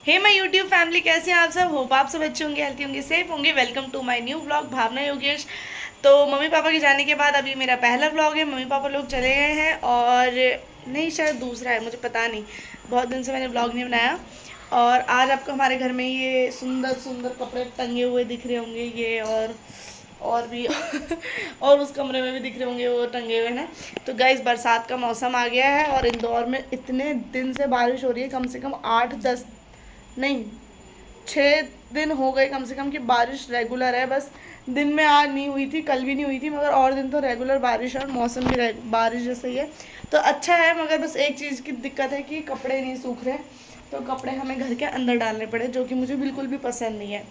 Hey my YouTube family, कैसे हैं आप सब। होप आप सब अच्छे होंगे, हेल्थी होंगे, सेफ होंगे। Welcome to my new vlog Bhavna Yogesh. तो मम्मी पापा के जाने के बाद अभी मेरा पहला व्लॉग है। मम्मी पापा लोग चले गए हैं और नहीं, शायद दूसरा है, मुझे पता नहीं। बहुत दिन से मैंने व्लॉग नहीं बनाया। और आज आपको हमारे घर में ये सुंदर सुंदर कपड़े टंगे हुए दिख रहे होंगे, ये और भी और उस कमरे में भी दिख रहे होंगे वो टंगे हुए हैं। तो गाइस, बरसात का मौसम आ गया है और इंदौर में इतने दिन से बारिश हो रही है, कम से कम 8-10 नहीं 6 दिन हो गए कम से कम कि बारिश रेगुलर है। बस दिन में आज नहीं हुई थी, कल भी नहीं हुई थी, मगर और दिन तो रेगुलर बारिश है और मौसम भी बारिश जैसा ही है। तो अच्छा है, मगर बस एक चीज़ की दिक्कत है कि कपड़े नहीं सूख रहे। तो कपड़े हमें घर के अंदर डालने पड़े, जो कि मुझे बिल्कुल भी पसंद नहीं है।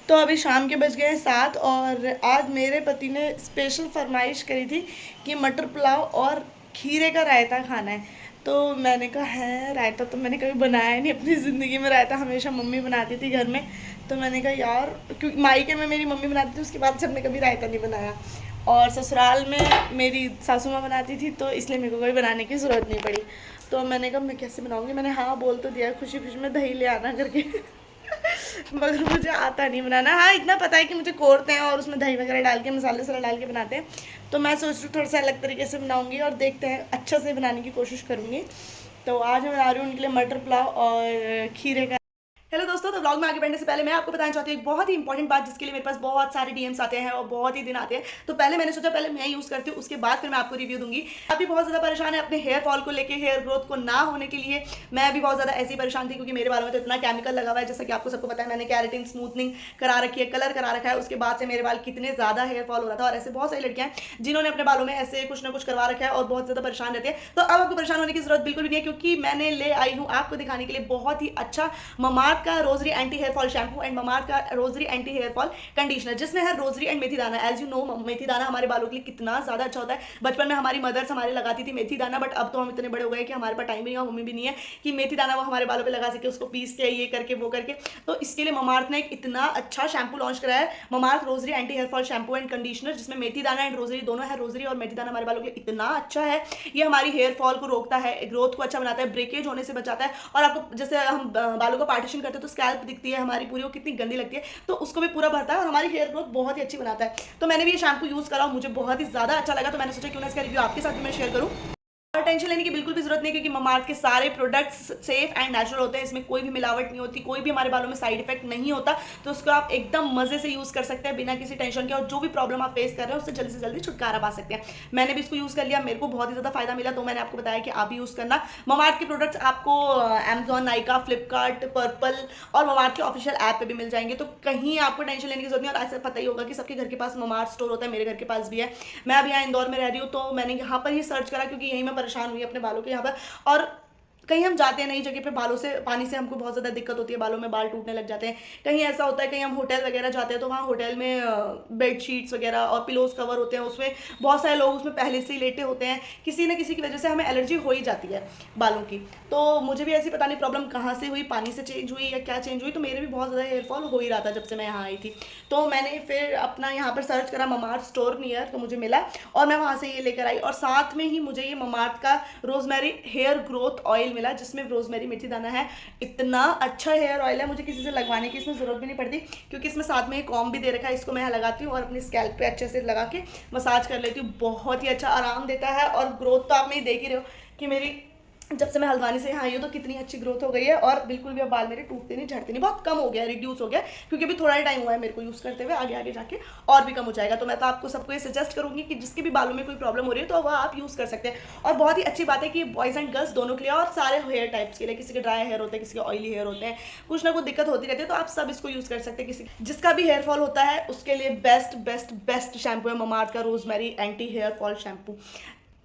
तो अभी शाम के बज गए हैं 7 और आज मेरे पति ने स्पेशल फरमाइश करी थी कि मटर पुलाव और खीरे का रायता खाना है। तो मैंने कहा है, रायता तो मैंने कभी बनाया नहीं अपनी ज़िंदगी में। रायता हमेशा मम्मी बनाती थी घर में। तो मैंने कहा यार, क्योंकि मायके में मेरी मम्मी बनाती थी, उसके बाद से हमने कभी रायता नहीं बनाया। और ससुराल में मेरी सासू माँ बनाती थी, तो इसलिए मेरे को कोई बनाने की ज़रूरत नहीं पड़ी। तो मैंने कहा मैं कैसे बनाऊँगी। मैंने हाँ बोल तो दिया, खुशी खुशी में दही ले आना करके मगर मुझे आता नहीं बनाना। हाँ, इतना पता है कि मुझे कोरते हैं और उसमें दही वगैरह डाल के, मसाले वसाले डाल के बनाते हैं। तो मैं सोच रही हूँ थोड़ा सा अलग तरीके से बनाऊँगी और देखते हैं, अच्छा से बनाने की कोशिश करूँगी। तो आज मैं बना रही हूँ उनके लिए मटर पुलाव और खीरे का। हेलो दोस्तों, तो व्लॉग में आगे बढ़ने से पहले मैं आपको बताना चाहती हूँ एक बहुत ही इंपॉर्टेंट बात, जिसके लिए मेरे पास बहुत सारे डीएम्स आते हैं और बहुत ही दिन आते हैं। तो पहले मैंने सोचा पहले मैं यूज़ करती हूँ, उसके बाद फिर मैं आपको रिव्यू दूंगी। अभी बहुत ज़्यादा परेशान है अपने हेयर फॉल को लेकर, हेयर ग्रोथ को ना होने के लिए। मैं भी बहुत ज़्यादा ऐसी परेशान थी क्योंकि मेरे बालों में तो इतना केमिकल लगा हुआ है, जैसा कि आपको सबको पता है। मैंने कैरेटिन स्मूथनिंग करा रखी है, कलर करा रखा है। उसके बाद से मेरे बाल कितने ज़्यादा हेयर फॉल हो रहा था। और ऐसे बहुत सारी लड़कियां हैं जिन्होंने अपने बालों में ऐसे कुछ ना कुछ करवा रखा है और बहुत ज़्यादा परेशान रहते हैं। तो अब आपको परेशान होने की जरूरत बिल्कुल भी नहीं है, क्योंकि मैंने ले आई हूँ आपको दिखाने के लिए बहुत ही अच्छा ममार्थ का rosemary anti hair fall shampoo and Mamaearth का rosemary anti hair fall conditioner, जिसमें है रोजरी एंड मेथी दाना। एज यू नो, मेथी दाना हमारे बालों के लिए कितना ज्यादा अच्छा होता है। बचपन में हमारी मदर्स हमारे लगाती थी मेथी दाना, बट अब तो हम इतने बड़े हो गए कि हमारे पास टाइम भी नहीं है, मम्मी भी नहीं है कि मेथी दाना वो हमारे बालों पे लगा सके, उसको पीस के ये करके वो करके। तो इसके लिए ममार्थ ने एक इतना अच्छा शैम्पू लॉन्च कराया है, Mamaearth rosary anti hair fall shampoo and conditioner, जिसमें मेथी दाना एंड रोजरी दोनों है। रोजरी और मेथी दाना हमारे बालों के लिए इतना अच्छा है, ये हमारी हेयर फॉल को रोकता है, ग्रोथ को अच्छा बनाता है, ब्रेकेज होने से बचाता है। और आपको जैसे हम बालों को पार्टीशन करते हैं तो स्कैल्प दिखती है हमारी पूरी, वो कितनी गंदी लगती है, तो उसको भी पूरा भरता है और हमारी हेयर ग्रोथ बहुत ही अच्छी बनाता है। तो मैंने भी ये शैम्पू यूज़ करा, मुझे बहुत ही ज़्यादा अच्छा लगा। तो मैंने सोचा क्यों ना इसका रिव्यू आपके साथ भी मैं शेयर करूँ। और टेंशन लेने की बिल्कुल भी जरूरत नहीं, क्योंकि ममार्थ के सारे प्रोडक्ट्स सेफ एंड नेचुरल होते हैं। इसमें कोई भी मिलावट नहीं होती, कोई भी हमारे बालों में साइड इफेक्ट नहीं होता। तो उसको आप एकदम मजे से यूज कर सकते हैं बिना किसी टेंशन के, और जो भी प्रॉब्लम आप फेस कर रहे हैं उससे जल्दी से जल्दी छुटकारा पा सकते हैं। मैंने भी इसको यूज कर लिया, मेरे को बहुत ही ज्यादा फायदा मिला, तो मैंने आपको बताया कि आप भी यूज करना। ममार्थ के प्रोडक्ट्स आपको अमेजॉन, नाइका, फ्लिपकार्ट, पर्पल और ममार्थ के ऑफिशियल ऐप पे भी मिल जाएंगे। तो कहीं आपको टेंशन लेने की जरूरत नहीं। और ऐसा पता ही होगा कि सबके घर के पास ममार्थ स्टोर होता है, मेरे घर के पास भी है। मैं अभी यहाँ इंदौर में रह रही हूँ, तो मैंने यहाँ पर ही सर्च करा, क्योंकि यहीं मैं परेशान हुई अपने बालों के यहाँ पर। और कहीं हम जाते हैं नई जगह पे, बालों से पानी से हमको बहुत ज़्यादा दिक्कत होती है, बालों में बाल टूटने लग जाते हैं। कहीं ऐसा होता है, कहीं हम होटल वगैरह जाते हैं तो वहाँ होटल में बेड शीट्स वगैरह और पिलोज कवर होते हैं, उसमें बहुत सारे लोग उसमें पहले से ही लेटे होते हैं। किसी न किसी की वजह से हमें एलर्जी हो ही जाती है बालों की। तो मुझे भी ऐसी पता नहीं प्रॉब्लम कहाँ से हुई, पानी से चेंज हुई या क्या चेंज हुई, तो मेरे भी बहुत ज़्यादा हेयर फॉल हो ही रहा था जब से मैं यहाँ आई थी। तो मैंने फिर अपना यहाँ पर सर्च करा ममार्थ स्टोर नियर, तो मुझे मिला और मैं वहाँ से ये लेकर आई। और साथ में ही मुझे ये ममार्थ का रोजमेरी हेयर ग्रोथ ऑयल मिला, जिसमें रोजमेरी मेथी दाना है। इतना अच्छा हेयर ऑयल है, मुझे किसी से लगवाने की इसमें जरूरत भी नहीं पड़ती, क्योंकि इसमें साथ में एक कॉम्ब भी दे रखा है। इसको मैं यहाँ लगाती हूँ और अपनी स्कैल्प पे अच्छे से लगा के मसाज कर लेती हूँ। बहुत ही अच्छा आराम देता है और ग्रोथ तो आप में देख ही रहे हो कि मेरी जब से मैं हल्द्वानी से यहाँ आई हूँ तो कितनी अच्छी ग्रोथ हो गई है। और बिल्कुल भी अब बाल मेरे टूटते नहीं, झड़ते नहीं, बहुत कम हो गया, रिड्यूस हो गया, क्योंकि अभी थोड़ा ही टाइम हुआ है मेरे को यूज़ करते हुए। आगे आगे जाके और भी कम हो जाएगा। तो मैं तो आपको सबको ये सजेस्ट करूँगी कि जिसके भी बालों में कोई प्रॉब्लम हो रही है तो वह आप यूज़ कर सकते हैं। और बहुत ही अच्छी बात है कि बॉयज़ एंड गर्ल्स दोनों के लिए और सारे हेयर टाइप्स के लिए, किसी के ड्राई हेयर होते हैं, किसी के ऑयली हेयर होते हैं, कुछ ना कुछ दिक्कत होती रहती है, तो आप सब इसको यूज़ कर सकते हैं। किसी जिसका भी हेयर फॉल होता है उसके लिए बेस्ट बेस्ट बेस्ट शैम्पू है ममार्थ का rosemary anti hair fall shampoo.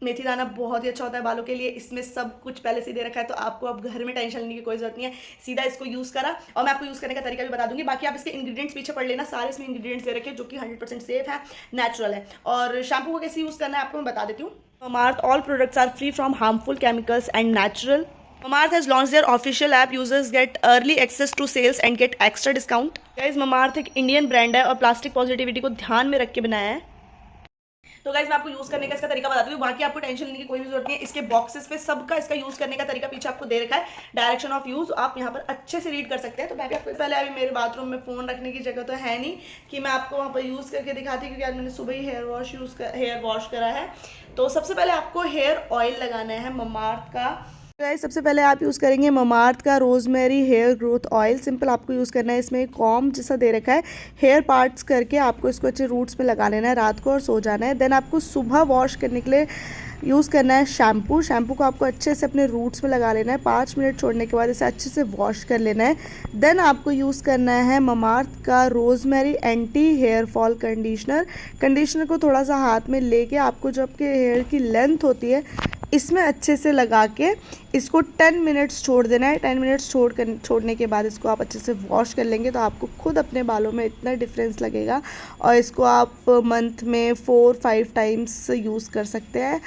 मेथी दाना बहुत ही अच्छा होता है बालों के लिए, इसमें सब कुछ पहले से दे रखा है, तो आपको अब घर में टेंशन लेने की कोई जरूरत नहीं है। सीधा इसको यूज़ करा, और मैं आपको यूज़ करने का तरीका भी बता दूंगी। बाकी आप इसके इंग्रेडिएंट्स पीछे पढ़ लेना, सारे इसमें इंग्रेडिएंट्स दे रखे हैं जो कि 100% सेफ है, नेचुरल है। और शैम्पू को कैसे यूज़ करना है आपको मैं बता देती हूँ। Mamaearth all products are free from harmful chemicals and natural. Mamaearth has launched their official app. Users get early access to sales and get extra discount. Guys, Mamaearth एक इंडियन ब्रांड है और प्लास्टिक पॉजिटिविटी को ध्यान में रख के बनाया है। तो गाइस मैं आपको यूज़ करने का इसका तरीका बताती हूँ, बाकी आपको टेंशन लेने की कोई भी जरूरत नहीं है। इसके बॉक्सेस पे सबका इसका यूज़ करने का तरीका पीछे आपको दे रखा है, डायरेक्शन ऑफ यूज़ आप यहाँ पर अच्छे से रीड कर सकते हैं। तो मैं भी आपको पहले अभी मेरे बाथरूम में फ़ोन रखने की जगह तो है नहीं कि मैं आपको वहाँ पर यूज़ करके दिखाती, क्योंकि आज मैंने सुबह ही हेयर वॉश करा है। तो सबसे पहले आपको हेयर ऑयल लगाना है ममाअर्थ का। गाइस सबसे पहले आप यूज़ करेंगे ममाअर्थ का rosemary hair growth oil. Simple आपको यूज़ करना है, इसमें कॉम जैसा दे रखा है, हेयर पार्ट्स करके आपको इसको अच्छे रूट्स में लगा लेना है रात को और सो जाना है। देन आपको सुबह वॉश करने के लिए यूज़ करना है शैम्पू। शैम्पू को आपको अच्छे से अपने रूट्स में लगा लेना है, 5 मिनट छोड़ने के बाद इसे अच्छे से वॉश कर लेना है। देन आपको यूज़ करना है ममाअर्थ का rosemary anti hair fall conditioner. Conditioner को थोड़ा सा हाथ में लेके आपको जो आपके हेयर की लेंथ होती है इसमें अच्छे से लगा के इसको 10 मिनट्स छोड़ देना है। 10 मिनट्स छोड़ने के बाद इसको आप अच्छे से वॉश कर लेंगे तो आपको खुद अपने बालों में इतना डिफरेंस लगेगा, और इसको आप मंथ में 4-5 टाइम्स यूज़ कर सकते हैं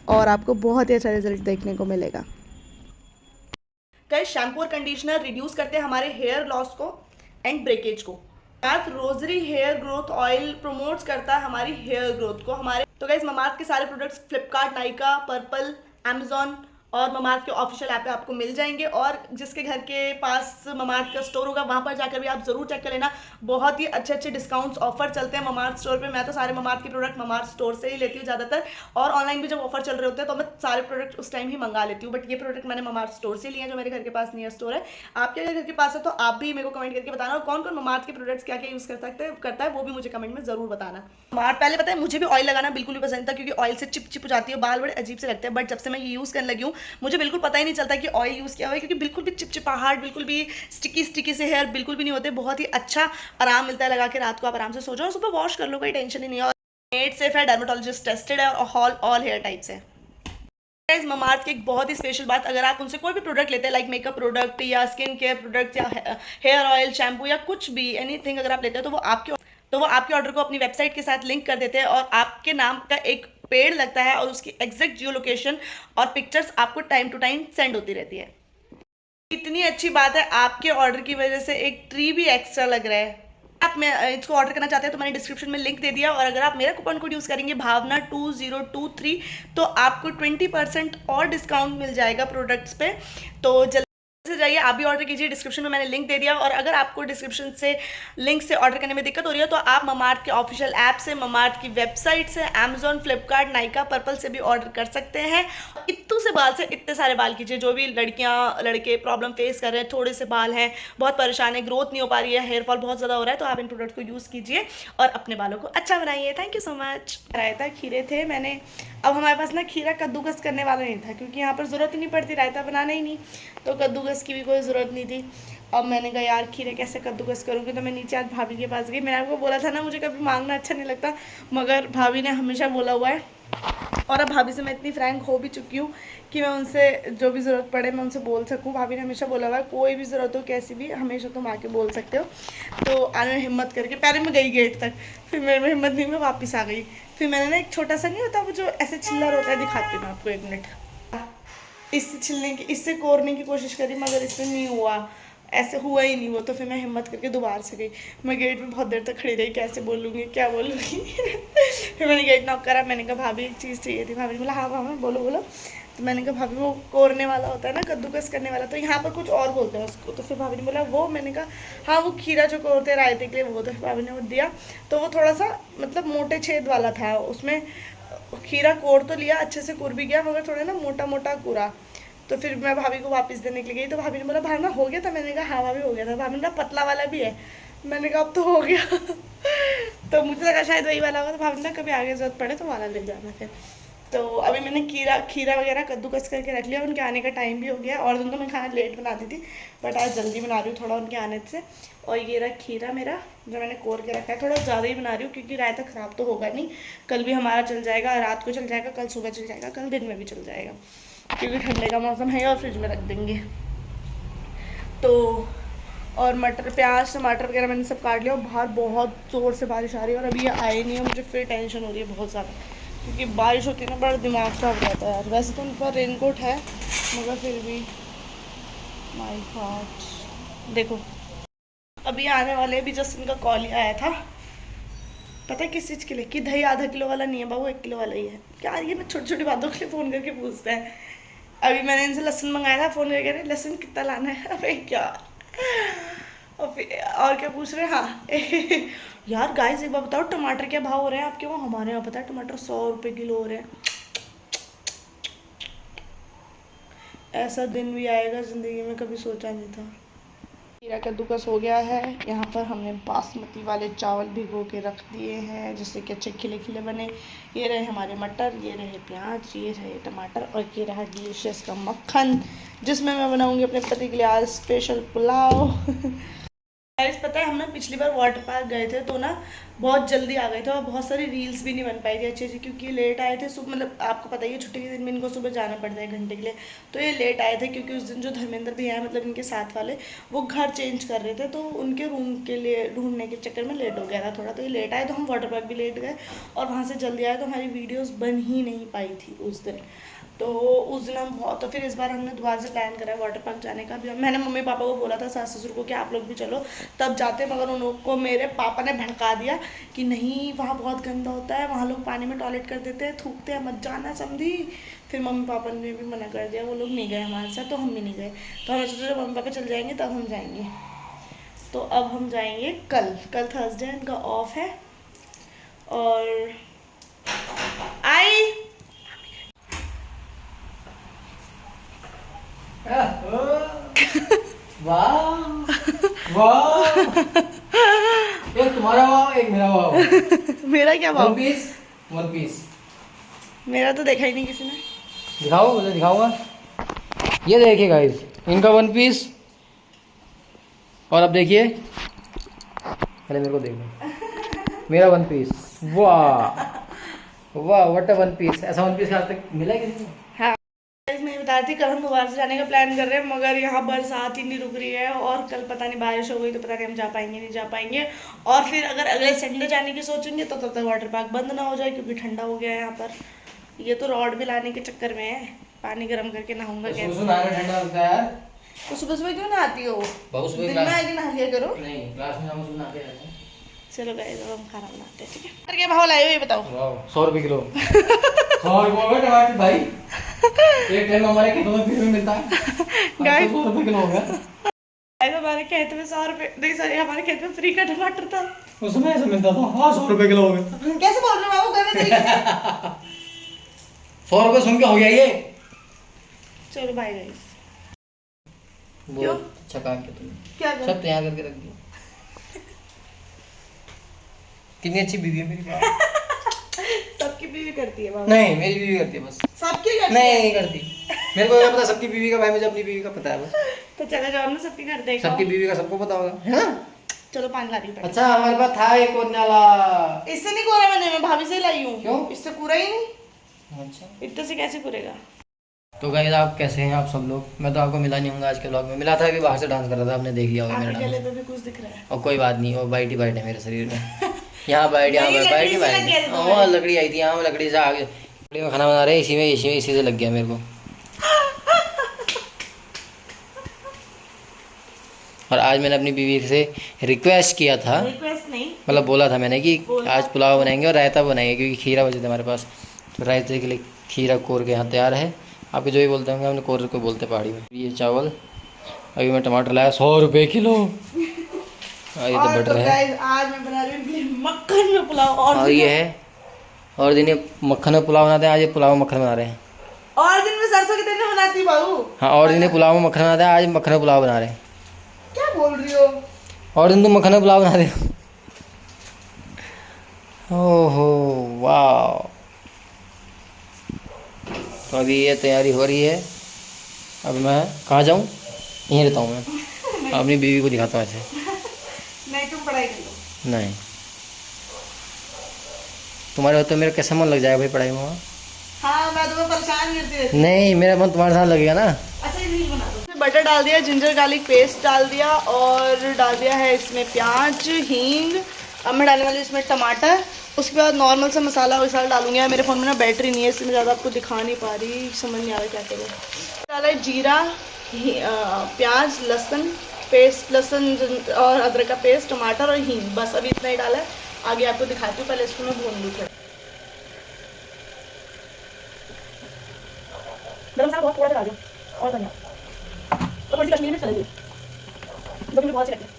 और आपको बहुत ही अच्छा रिजल्ट देखने को मिलेगा। गाइस शैम्पू और कंडीशनर रिड्यूस करते हैं हमारे हेयर लॉस को एंड ब्रेकेज को। Mamaearth rosary hair growth oil promotes करता है हमारी हेयर ग्रोथ को हमारे। तो गाइस ममाअर्थ के सारे products Flipkart, Nykaa, purple, Amazon और ममाअर्थ के ऑफिशियल ऐप पे आपको मिल जाएंगे, और जिसके घर के पास ममाअर्थ का स्टोर होगा वहाँ पर जाकर भी आप जरूर चेक कर लेना। बहुत ही अच्छे अच्छे डिस्काउंट्स ऑफर चलते हैं ममाअर्थ स्टोर पे। मैं तो सारे ममाअर्थ के प्रोडक्ट ममाअर्थ स्टोर से ही लेती हूँ ज़्यादातर, और ऑनलाइन भी जब ऑफर चल रहे होते हैं तो मैं सारे प्रोडक्ट उस टाइम ही मंगा लेती हूँ। बट ये प्रोडक्ट मैंने ममाअर्थ स्टोर से लिए हैं, जो मेरे घर के पास नियर स्टोर है। आपके अगर घर के पास है तो आप भी मेरे को कमेंट करके बताना, और कौन कौन ममाअर्थ के प्रोडक्ट्स क्या क्या यूज़ करता है वो भी मुझे कमेंट में जरूर बताना। ममाअर्थ पहले पता है मुझे भी ऑयल लगाना बिल्कुल भी पसंद था, क्योंकि ऑयल से चिप चिप हो जाती है, बाल बड़े अजीब से लगते हैं। बट जब से मैं ये यूज़ करने लगी हूँ मुझे बिल्कुल पता नहीं चलता कि ऑयल यूज़ किया हुआ है, क्योंकि बिल्कुल भी चिपचिपाहट, बिल्कुल भी स्टिकी से हेयर बिल्कुल भी नहीं होते। बहुत ही अच्छा आराम मिलता है लगा के, रात को आप आराम से सो जाओ, सुबह वॉश कर लो, कोई टेंशन ही नहीं है। और मेड सेफ है, डर्मेटोलॉजिस्ट टेस्टेड है, और ऑल हेयर टाइप्स है। गाइस ममाअर्थ की एक बहुत ही स्पेशल बात, अगर आप उनसे कोई भी प्रोडक्ट लेते हैं लाइक मेकअप प्रोडक्ट या स्किन केयर प्रोडक्ट या हेयर ऑयल, शैम्पू या कुछ भी एनीथिंग अगर आप लेते हैं तो वो आपके ऑर्डर को अपनी वेबसाइट के साथ लिंक कर देते हैं, और आपके नाम का एक पेड़ लगता है और उसकी एग्जैक्ट जियो लोकेशन और पिक्चर्स आपको टाइम टू टाइम सेंड होती रहती है। इतनी अच्छी बात है, आपके ऑर्डर की वजह से एक ट्री भी एक्स्ट्रा लग रहा है। आप मैं इसको ऑर्डर करना चाहते हैं तो मैंने डिस्क्रिप्शन में लिंक दे दिया, और अगर आप मेरा कूपन कोड यूज़ करेंगे भावना 2023 तो आपको 20% और डिस्काउंट मिल जाएगा प्रोडक्ट्स पे। तो जल्दी से जाइए, आप भी ऑर्डर कीजिए, डिस्क्रिप्शन में मैंने लिंक दे दिया। और अगर आपको डिस्क्रिप्शन से लिंक से ऑर्डर करने में दिक्कत हो रही है तो आप ममाअर्थ के ऑफिशियल ऐप से, ममाअर्थ की वेबसाइट से, अमेजॉन, फ्लिपकार्ट, नायका, पर्पल से भी ऑर्डर कर सकते हैं। इतने से बाल से इतने सारे बाल कीजिए, जो भी लड़कियां लड़के प्रॉब्लम फेस कर रहे हैं, थोड़े से बाल हैं, बहुत परेशान है, ग्रोथ नहीं हो पा रही है, हेयर फॉल बहुत ज़्यादा हो रहा है, तो आप इन प्रोडक्ट को यूज़ कीजिए और अपने बालों को अच्छा बनाइए। Thank you so much. रायता खीरे थे मैंने, अब हमारे पास ना खीरा कद्दूकस करने वाला नहीं था, क्योंकि यहाँ पर ज़रूरत ही नहीं पड़ती, रायता बनाना ही नहीं, तो कद्दूकस की भी कोई ज़रूरत नहीं थी। अब मैंने कहा यार खीरे कैसे कद्दूकस करूँगी, तो मैं नीचे आज भाभी के पास गई। मैंने आपको बोला था ना मुझे कभी मांगना अच्छा नहीं लगता, मगर भाभी ने हमेशा बोला हुआ है, और अब भाभी से मैं इतनी फ्रैंक हो भी चुकी हूँ कि मैं उनसे जो भी ज़रूरत पड़े मैं उनसे बोल सकूँ। भाभी ने हमेशा बोला हुआ है कोई भी ज़रूरत हो कैसी भी हमेशा तुम आके बोल सकते हो। तो आने में हिम्मत करके पहले मैं गई गेट तक, फिर मेरे में हिम्मत नहीं, मैं वापस आ गई। फिर मैंने ना एक छोटा सा नहीं होता वो जो ऐसे छिल्लर होता है, दिखाती हूँ मैं आपको, 1 मिनट। इससे छिलने की, इससे कोरने की कोशिश करी मगर इससे नहीं हुआ, ऐसे हुआ ही नहीं वो। तो फिर मैं हिम्मत करके दोबारा से गई। मैं गेट में बहुत देर तक खड़ी रही, कैसे बोलूँगी क्या बोलूँगी फिर मैंने गेट नॉक करा, मैंने कहा भाभी एक चीज़ चाहिए थी। भाभी ने बोला हाँ हाँ बोलो बोलो। तो मैंने कहा भाभी वो कोरने वाला होता है ना, कद्दूकस करने वाला, तो यहाँ पर कुछ और बोलते हैं उसको। तो फिर भाभी ने बोला वो, मैंने कहा हाँ वो खीरा जो कोरते हैं रायते के लिए वो। तो फिर भाभी ने वो दिया, तो वो थोड़ा सा मतलब मोटे छेद वाला था, उसमें खीरा कोर तो लिया, अच्छे से कुर भी गया, मगर थोड़ा ना मोटा मोटा कुरा। तो फिर मैं भाभी को वापस देने के लिए गई, तो भाभी ने बोला भावना हो गया था। मैंने कहा हाँ भाभी हो गया था। भाभी ने कहा पतला वाला भी है। मैंने कहा अब तो हो गया तो मुझे लगा शायद वही वाला होगा, तो भाभी ने कभी आगे जरूरत पड़े तो वाला ले जाना फिर। तो अभी मैंने खीरा वगैरह कद्दूकस करके रख लिया, उनके आने का टाइम भी हो गया। और दिन तो मैं खाना लेट बनाती थी, बट आज जल्दी बना रही हूँ थोड़ा उनके आने से। और ये रहा खीरा मेरा जो मैंने कोर के रखा है, थोड़ा ज़्यादा ही बना रही हूँ क्योंकि रायता ख़राब तो होगा नहीं, कल भी हमारा चल जाएगा, रात को चल जाएगा, कल सुबह चल जाएगा, कल दिन में भी चल जाएगा, क्योंकि ठंडे का मौसम है और फ्रिज में रख देंगे। तो और मटर, प्याज, टमाटर वगैरह मैंने सब काट लिया। और बाहर बहुत ज़ोर से बारिश आ रही है और अभी ये आए नहीं है, मुझे फिर टेंशन हो रही है बहुत ज़्यादा, क्योंकि बारिश होती है ना बड़ा दिमाग ख़राब हो जाता है यार। वैसे तो उन पर रेनकोट है मगर फिर भी माय गॉड। देखो अभी आने वाले भी, जस्ट इनका कॉल ही आया था पता है किस चीज़ के लिए? कि दही आधा किलो वाला नहीं है बाबू, 1 किलो वाला ही है। क्या ये ना छोटी छोटी बातों के लिए फ़ोन करके पूछता है। अभी मैंने इनसे लहसुन मंगाया था, फ़ोन करके रहे लहसुन कितना लाना है। अबे क्या, और क्या पूछ रहे हैं? हाँ यार गाइस एक बार बताओ, टमाटर क्या भाव हो रहे हैं आपके वहाँ? हमारे यहाँ पता है टमाटर 100 रुपये किलो हो रहे हैं। ऐसा दिन भी आएगा ज़िंदगी में, कभी सोचा नहीं था। खीरा कद्दूकस हो गया है। यहाँ पर हमने बासमती वाले चावल भिगो के रख दिए हैं जिससे कि अच्छे खिले खिले बने। ये रहे हमारे मटर, ये रहे प्याज, ये रहे टमाटर और ये रहा डिलीशियस का मक्खन जिसमें मैं बनाऊंगी अपने पति के लिए आज स्पेशल पुलाव। गाइस पता है हम ना पिछली बार वाटर पार्क गए थे तो ना बहुत जल्दी आ गए थे और बहुत सारी रील्स भी नहीं बन पाई थी अच्छे से, क्योंकि लेट आए थे सुबह। मतलब आपको पता ही है छुट्टी के दिन में इनको सुबह जाना पड़ता है घंटे के लिए, तो ये लेट आए थे क्योंकि उस दिन जो धर्मेंद्र भैया है मतलब इनके साथ वाले, वो घर चेंज कर रहे थे तो उनके रूम के लिए ढूंढने के चक्कर में लेट हो गया था थोड़ा, तो ये लेट आए तो हम वाटर पार्क भी लेट गए और वहाँ से जल्दी आए तो हमारी वीडियोज़ बन ही नहीं पाई थी उस दिन। तो उस दिन हम बहुत, तो फिर इस बार हमने दोबारा से प्लान करा है वाटर पार्क जाने का भी। मैंने मम्मी पापा को बोला था, सास ससुर को कि आप लोग भी चलो तब जाते, मगर उन लोग को मेरे पापा ने भड़का दिया कि नहीं वहाँ बहुत गंदा होता है, वहाँ लोग पानी में टॉयलेट कर देते हैं, थूकते हैं, मत जाना समझी। फिर मम्मी पापा ने भी मना कर दिया, वो लोग नहीं गए हमारे साथ तो हम भी नहीं गए। तो हमने सोचा जब मम्मी पापा चल जाएंगे तब हम जाएंगे। तो अब हम जाएंगे कल थर्सडे है, इनका ऑफ है। और आई वाह वाह, एक तुम्हारा वाह एक मेरा वाह। मेरा क्या भाव? वन पीस मेरा तो देखा ही नहीं किसी ने। दिखाओ, मुझे दिखाऊंगा। ये देखिए गाइस, इनका वन पीस। और अब देखिए, पहले मेरे को देखो, मेरा वन पीस। वाह वाह, व्हाट अ वन पीस। ऐसा वन पीस आज तक मिला है किसी को? हाँ मैं बता रही थी कल हम दोबारा से जाने का प्लान कर रहे हैं, मगर यहाँ बरसात ही नहीं रुक रही है और कल पता नहीं बारिश हो गई तो पता नहीं हम जा पाएंगे नहीं जा पाएंगे। और फिर अगर अगले संडे जाने की सोचेंगे तो तब तक वाटर पार्क बंद ना हो जाए क्योंकि ठंडा हो गया है यहाँ पर। ये तो रॉड भी लाने के चक्कर में है, पानी गर्म करके नहाऊंगा कैसे? ठंडा लगता है यार। तो सुबह सुबह क्यों नहाती हो? दिन में आके नहा लिया करो। नहीं, क्लास में हम नहाते रहते हैं। चलो गाइस अब हम खाना बनाते हैं, ठीक है? क्या भाव लाए हो ये बताओ? 100 रुपए किलो। 100 रुपए टमाटर भाई, एक टाइम हमारे खेतों में फ्री में मिलता है। गाइस 100 रुपए किलो हो गया। हमारे खेत में 100 रुपए नहीं, सॉरी हमारे खेत में फ्री का टमाटर था, उसमें ऐसा मिलता था। हाँ 100 रुपए किलो हो गया। कैसे बोल रहे हो बाबू गलत तरीके से? 100 रुपए सुन के हो गया ये। चलो बाय गाइस। क्यों छका के तुम क्या कर? सब तैयार करके रख दिया। कितनी अच्छी बीवी है मेरी बात। सबकी बीवी करती है बाबू। नहीं मेरी बीवी करती है बस। सबकी करती नहीं करती। मेरे को क्या पता सबकी बीवी का, भाई मुझे अपनी बीवी का पता है बस। तो चले जाओ ना सबकी कर देगा। सबकी बीवी का सबको पता होगा, है ना? चलो पानी ला रही हूँ। अच्छा हमारे पास था एक कोरने वाला। इससे नहीं कोरा मैंने, मैं भाभी से लाई हूँ। क्यों? इससे पूरा ही नहीं। अच्छा इतने से कैसे पूरेगा? तो गाइस आप कैसे हैं आप सब लोग? मैं तो आपको मिला नहीं हूँ आज के व्लॉग में। मिला था, अभी बाहर से डांस कर रहा था, आपने देख लिया होगा मेरा गले डांस। पे भी कुछ दिख रहा है। और कोई बात नहीं, वो बाइट ही बाइट है मेरे शरीर में। यहाँ बाइट, यहाँ नहीं, बाइट ही लकड़ी से लग गया बाइट। था वहाँ लकड़ी आई थी, यहाँ लकड़ी से आगे लकड़ी में खाना बना रहे, इसी से लग गया मेरे को। और आज मैंने अपनी बीवी से रिक्वेस्ट किया था, रिक्वेस्ट नहीं मतलब बोला था मैंने कि आज पुलाव बनाएंगे और रायता बनाएंगे क्योंकि खीरा बचे थे हमारे पास। तो रायते के लिए खीरा कोर के यहाँ तैयार है। आपको जो भी बोलते होंगे हमने कोर को बोलते पहाड़ी में। ये चावल, अभी मैं टमाटर लाया 100 रुपये किलो। ये तो बटर है। आज मैं बना रही हूँ मक्खन में पुलाव। और ये है, और दिन मक्खन में पुलाव बनाते हैं, आज ये पुलाव मक्खन बना रहे हैं। और दिन में सरसों के तेल में बनाती हूँ बाबू। हाँ, और दिन पुलाव में मक्खन बनाते हैं, आज मक्खन में पुलाव बना रहे हैं। क्या बोल रही हो? और दिन तुम मक्खन में पुलाव बना रहे हो। ओहो वाह। तो अभी ये तैयारी हो रही है। अब मैं कहाँ जाऊँ? यहीं रहता हूँ मैं। अपनी बीवी को दिखाता हूँ ऐसे। नहीं तुम पढ़ाई कर लो। नहीं, तुम्हारे हो तो मेरा कैसा मन लग जाएगा भाई पढ़ाई में वहाँ? हाँ मैं तुम्हें परेशान करती रहती। नहीं, मेरा मन तुम्हारे साथ लगेगा ना। अच्छा ये रील बना दो। बटर डाल दिया, जिंजर गार्लिक पेस्ट डाल दिया और डाल दिया है इसमें प्याज, हींग। अब मैं डालने वाली इसमें टमाटर। उसके बाद नॉर्मल सा मसाला वसाला डालूंगी। यार मेरे फ़ोन में ना बैटरी नहीं है इसलिए मैं ज़्यादा आपको दिखा नहीं पा रही, समझ नहीं आ रहा क्या करूँ। डाला है जीरा, प्याज, लहसुन पेस्ट, लहसुन और अदरक का पेस्ट, टमाटर और हींग, बस अभी इतना ही डाला है। आगे आपको दिखाती हूँ, पहले इसको मैं भून लूँ। गरम मसाला बहुत थोड़ा सा डाल दो और धनिया और थोड़ी सी कश्मीरी मिर्च डाल दो, जो कि मुझे बहुत अच्छी लगती है।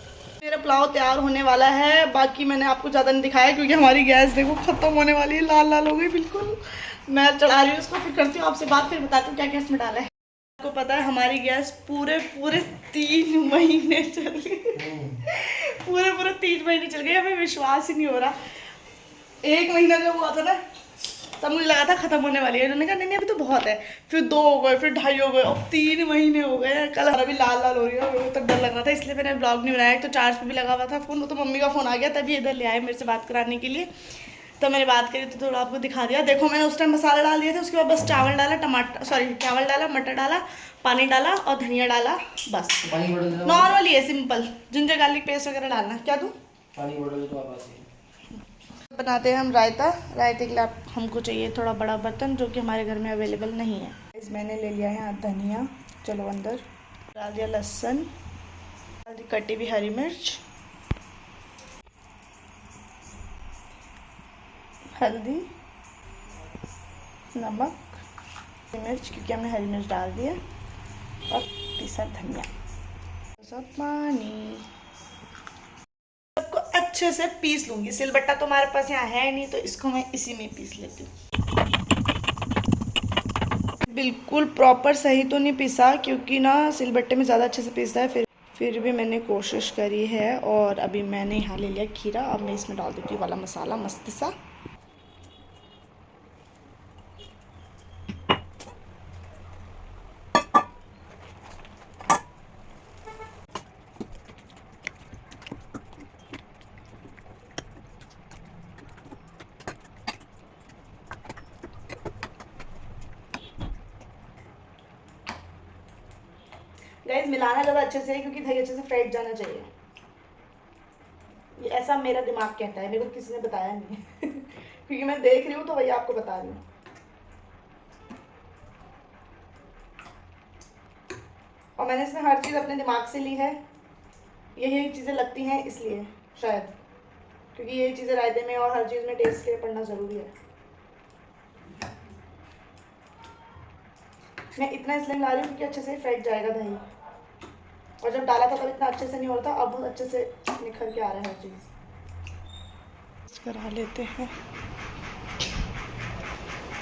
मेरा पुलाव तैयार होने वाला है। बाकी मैंने आपको ज़्यादा नहीं दिखाया क्योंकि हमारी गैस देखो ख़त्म होने वाली है, लाल लाल हो गई बिल्कुल। मैं चढ़ा रही हूँ उसको, फिर करती हूँ आपसे बात, फिर बताती हूँ क्या क्या इसमें डाला है। आपको पता है हमारी गैस पूरे 3 महीने चल गई, पूरे 3 महीने चल गई, हमें विश्वास ही नहीं हो रहा। 1 महीना जब हुआ था ना तब मुझे लगा था खत्म होने वाली है, उन्होंने कहा नहीं अभी तो बहुत है, फिर 2 हो गए, फिर 2.5 हो गए, अब 3 महीने हो गए। कल अभी लाल लाल हो रही है, मुझे तो डर लग रहा था, इसलिए मैंने ब्लॉग नहीं बनाया। तो चार्ज पे भी लगा हुआ था फ़ोन, वो तो मम्मी का फ़ोन आ गया तभी इधर ले आए मेरे से बात कराने के लिए। तो मैंने बात करी तो थोड़ा आपको दिखा दिया। देखो मैंने उस टाइम मसाला डाल दिया था, उसके बाद बस चावल डाला, चावल डाला, मटर डाला, पानी डाला और धनिया डाला, बस नॉर्मली है, सिंपल। जिंजर गार्लिक पेस्ट वगैरह डालना। क्या दूँ? पानी बोतल तो आप बनाते हैं हम रायता। रायते के लिए हमको चाहिए थोड़ा बड़ा बर्तन, जो कि हमारे घर में अवेलेबल नहीं है। इस मैंने ले लिया है धनिया, चलो अंदर डाल दिया, लहसुन डाल दी, कटी हुई हरी मिर्च, हल्दी, नमक, मिर्च क्योंकि हमने हरी मिर्च डाल दी है, और पीसा धनिया, सब पानी। सबको अच्छे से पीस लूँगी। सिलबट्टा तो हमारे पास यहाँ है नहीं, तो इसको मैं इसी में पीस लेती हूँ। बिल्कुल प्रॉपर सही तो नहीं पीसा क्योंकि ना सिलबट्टे में ज़्यादा अच्छे से पीसता है, फिर भी मैंने कोशिश करी है। और अभी मैंने यहाँ ले लिया खीरा, अब मैं इसमें डाल देती हूँ वाला मसाला मस्त सा। गाइस मिलाना ज़्यादा अच्छे से क्योंकि दही अच्छे से फेंट जाना चाहिए। ये ऐसा मेरा दिमाग कहता है, मेरे को किसी ने बताया नहीं है क्योंकि मैं देख रही हूँ तो वही आपको बता रही हूँ। और मैंने इसमें हर चीज़ अपने दिमाग से ली है, यही चीज़ें लगती हैं इसलिए शायद, क्योंकि यही चीज़ें रायते में और हर चीज़ में टेस्ट के लिए पढ़ना ज़रूरी है। मैं इतना इसलिए मिला रही हूँ क्योंकि अच्छे से फेंट जाएगा दही, और जब डाला था तब इतना अच्छे से नहीं हो रहा था, अब बहुत अच्छे से निखर के आ रहा है हर चीज़। करा लेते हैं,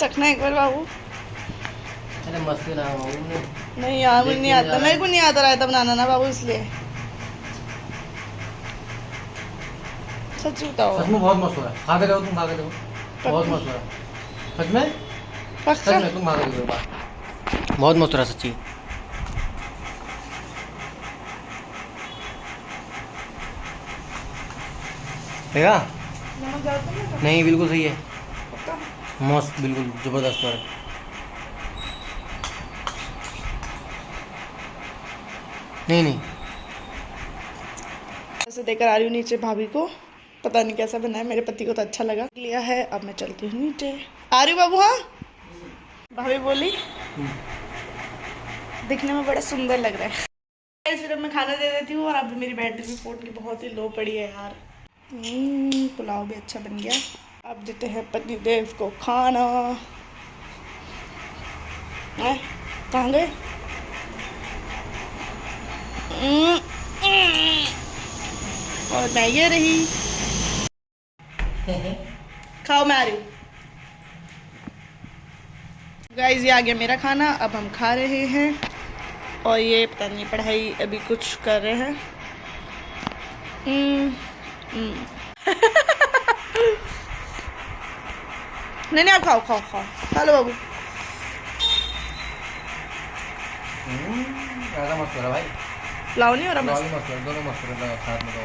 चखना एक बार बाबू। अरे मस्ती ना हो। नहीं यार मुझे नहीं आता, मेरे को नहीं आता रायता बनाना ना बाबू, इसलिए सच बताओ। सच में बहुत मस्त हो रहा है, खा के देखो तुम, खा के देखो बहुत मस्त हो रहा है सच में, सच में तुम खा के देखो, बहुत मस्त हो रहा है सच्ची। देखा? नमक डालते हैं? नहीं बिल्कुल सही है, पक्का? मस्त बिल्कुल जबरदस्त है। नहीं ऐसे देकर आ रही हूँ नीचे भाभी को, पता नहीं कैसा बना है, मेरे पति को तो अच्छा लगा लिया है। अब मैं चलती हूँ नीचे, आ रही हूँ बाबू। हाँ भाभी बोली दिखने में बड़ा सुंदर लग रहा है। फिर अब मैं खाना दे देती हूँ, और अब मेरी बैटरी भी फोन की बहुत ही लो पड़ी है यार। पुलाव भी अच्छा बन गया। अब देते हैं पति देव को खाना। कहाँ गए? और मैं ये रही, खाओ मैं आ रही हूँ। गाइस ये आ गया मेरा खाना, अब हम खा रहे हैं। और ये पता नहीं पढ़ाई अभी कुछ कर रहे हैं। नहीं आप खाओ खाओ खाओ, हेलो बाबू। ज़्यादा मस्त हो रहा भाई, पुलाव नहीं हो रहा? मस्त मस्त दोनों मस्त हो रहा साथ में। तो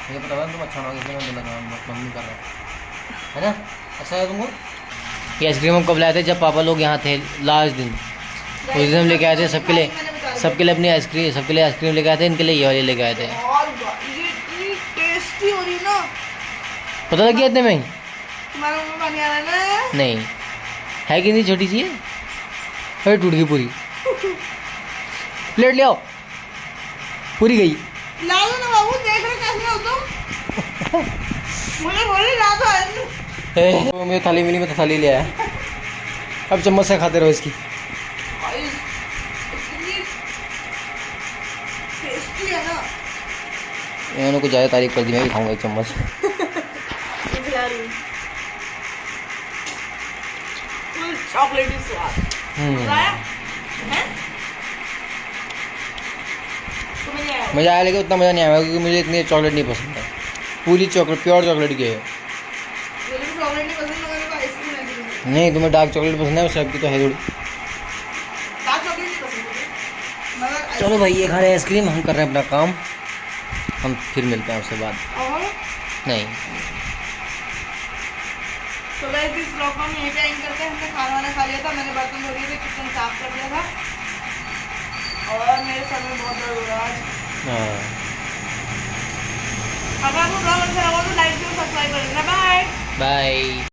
मुझे पता था तुम अच्छा होगा, मैं लगा मम्मी कर रहा है ना, अच्छा है तुमको। ये आइसक्रीम हम कब लाए थे? जब पापा लोग यहाँ थे लास्ट दिन, उस दिन हम लेके आए थे सबके लिए अपनी आइसक्रीम, सबके लिए आइसक्रीम लेके आए थे, इनके लिए ये वाले लेके आए थे। ये टेस्टी हो रही ना, पता लग गया इतने में? तुम्हारे मुंह में पानी आ रहा है ना? नहीं है कि नहीं, छोटी सी है, अरे टूट गई पूरी। प्लेट ले आओ, पूरी गई। ला लो ना बाबू, देख रहे कैसे हो तुम। मुझे बोले ना तो तो मुझे थाली मिली, मैं तो थाली ले आया। अब चम्मच से खाते रहो इसकी। टेस्टी है ना। इन्होंने कुछ ज़्यादा तारीफ कर दी, मैं भी खाऊंगा एक चम्मच। चॉकलेटी स्वाद मजा आया है? तुम्हें नहीं आया? मज़ा आया, लेकिन उतना मज़ा नहीं आया क्योंकि मुझे इतनी चॉकलेट नहीं पसंद है। पूरी चॉकलेट, प्योर चॉकलेट की है। मुझे भी चॉकलेट नहीं पसंद, मगर मेरे को आइसक्रीम ऐसी पसंद है। नहीं, तुम्हें डार्क चॉकलेट पसंद है, उस टाइप की तो है थोड़ी। डार्क चॉकलेट नहीं पसंद मुझे, मगर चलो भाई, ये खा रहे हैं आइसक्रीम, हम कर रहे हैं अपना काम। हम फिर मिलते हैं आपसे बाद। और नहीं, तो गाइस इस ब्लॉग को हम यहीं पे एंड करते हैं। हमने खाना वाना खा लिया था, मैंने बर्तन धो दिए थे, किचन साफ कर दिया था और मेरे सर में बहुत दर्द हो रहा है आज। हाँ, अगर आपको ब्लॉग अच्छा लगा तो लाइक और सब्सक्राइब कर देना। Bye bye.